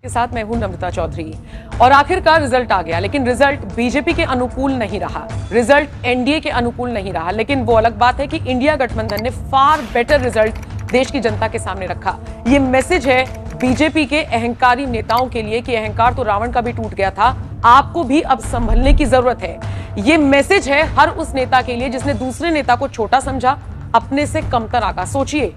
के साथ मैं हूं नम्रता चौधरी। और आखिरकार रिजल्ट आ गया, लेकिन रिजल्ट बीजेपी के अनुकूल नहीं रहा, रिजल्ट एनडीए के अनुकूल नहीं रहा। लेकिन वो अलग बात है कि इंडिया गठबंधन ने फार बेटर रिजल्ट देश की जनता के सामने रखा। ये मैसेज है बीजेपी के अहंकारी नेताओं के लिए कि अहंकार तो रावण का भी टूट गया था, आपको भी अब संभलने की जरूरत है। ये मैसेज है हर उस नेता के लिए जिसने दूसरे नेता को छोटा समझा, अपने से कमतर आका। सोचिए,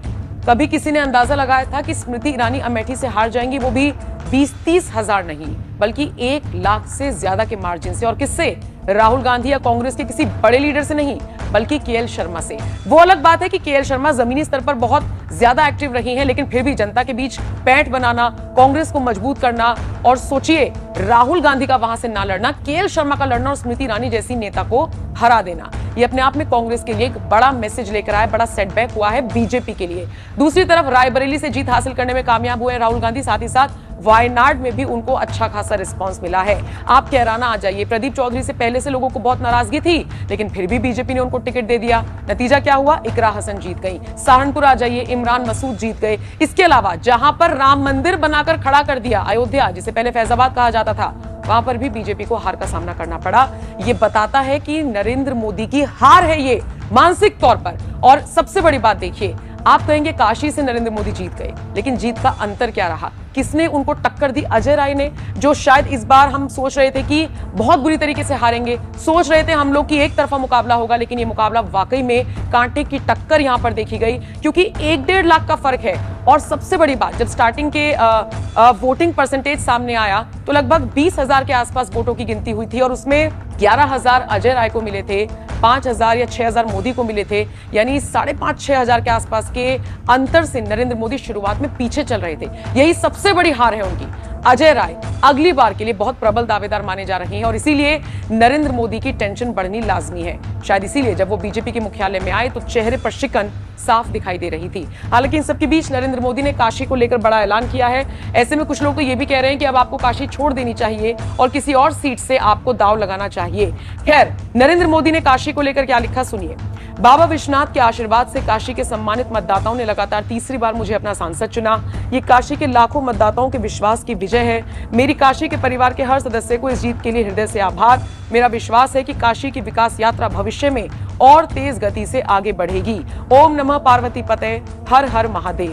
कभी किसी ने अंदाजा लगाया था कि स्मृति ईरानी अमेठी से हार जाएंगी, वो भी 20-30 हजार नहीं बल्कि 1 लाख से ज्यादा के मार्जिन से। और किससे? राहुल गांधी या कांग्रेस के किसी बड़े लीडर से नहीं, बल्कि केएल शर्मा से। वो अलग बात है कि केएल शर्मा जमीनी स्तर पर बहुत ज्यादा एक्टिव रही हैं, लेकिन फिर भी जनता के बीच पैठ बनाना, कांग्रेस को मजबूत करना, और सोचिए राहुल गांधी का वहां से ना लड़ना, केएल शर्मा का लड़ना और स्मृति ईरानी जैसी नेता को हरा देना, ये अपने आप में कांग्रेस के लिए एक बड़ा मैसेज लेकर आया, बड़ा सेटबैक हुआ है बीजेपी के लिए। दूसरी तरफ रायबरेली से जीत हासिल करने में कामयाब हुए राहुल गांधी, साथ ही साथ वायनाड में भी उनको अच्छा खासा रिस्पांस मिला है। आप कैराना आ जाइए, प्रदीप चौधरी से पहले से लोगों को बहुत नाराजगी थी, लेकिन फिर भी बीजेपी ने उनको टिकट दे दिया। नतीजा क्या हुआ? इकरा हसन जीत गई। सहारनपुर आ जाइए, इमरान मसूद जीत गए। इसके अलावा जहां पर राम मंदिर बनाकर खड़ा कर दिया, अयोध्या जिसे पहले फैजाबाद कहा जाता था, वहां पर भी बीजेपी को हार का सामना करना पड़ा। ये बताता है कि नरेंद्र मोदी की हार है ये, मानसिक तौर पर। और सबसे बड़ी बात देखिए, आप कहेंगे काशी से नरेंद्र मोदी जीत गए, लेकिन जीत का अंतर क्या रहा? किसने उनको टक्कर दी? अजय राय ने, जो शायद इस बार हम सोच रहे थे कि बहुत बुरी तरीके से हारेंगे, सोच रहे थे हम लोग कि एक तरफा मुकाबला होगा, लेकिन ये मुकाबला वाकई में कांटे की टक्कर यहां पर देखी गई, क्योंकि 1-1.5 लाख का फर्क है। और सबसे बड़ी बात, जब स्टार्टिंग के वोटिंग परसेंटेज सामने आया तो लगभग 20,000 के आसपास वोटों की गिनती हुई थी, और उसमें 11,000 अजय राय को मिले थे, 5,000 या 6,000 मोदी को मिले थे। यानी 5,500-6 हजार के आसपास के अंतर से नरेंद्र मोदी शुरुआत में पीछे चल रहे थे। यही सबसे बड़ी हार है उनकी। अजय राय अगली बार के लिए बहुत प्रबल दावेदार माने जा रहे हैं, और इसीलिए नरेंद्र मोदी की टेंशन बढ़नी लाजमी है। शायद इसीलिए जब वो बीजेपी के मुख्यालय में आए तो चेहरे पर शिकन साफ दिखाई दे रही थी। हालांकि इन सबके बीच नरेंद्र मोदी ने काशी को लेकर बड़ा ऐलान किया है। ऐसे में कुछ लोग तो ये भी कह रहे हैं कि अब आपको काशी छोड़ देनी चाहिए और किसी और सीट से आपको दांव लगाना चाहिए। खैर, नरेंद्र मोदी ने काशी को लेकर क्या लिखा, सुनिए। बाबा विश्वनाथ के आशीर्वाद से काशी के सम्मानित मतदाताओं ने लगातार तीसरी बार मुझे अपना सांसद चुना। ये काशी के लाखों मतदाताओं के विश्वास की विजय है। मेरी काशी के परिवार के हर सदस्य को इस जीत के लिए हृदय से आभार। मेरा विश्वास है कि काशी की विकास यात्रा भविष्य में और तेज गति से आगे बढ़ेगी। ओम नमः पार्वती पते, हर हर महादेव।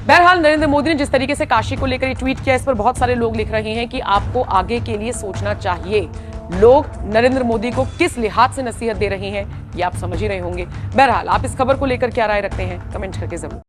बहरहाल नरेंद्र मोदी ने जिस तरीके से काशी को लेकर ट्वीट किया, इस पर बहुत सारे लोग लिख रहे हैं कि आपको आगे के लिए सोचना चाहिए। लोग नरेंद्र मोदी को किस लिहाज से नसीहत दे रहे हैं, ये आप समझ ही रहे होंगे। बहरहाल आप इस खबर को लेकर क्या राय रखते हैं, कमेंट करके जरूर।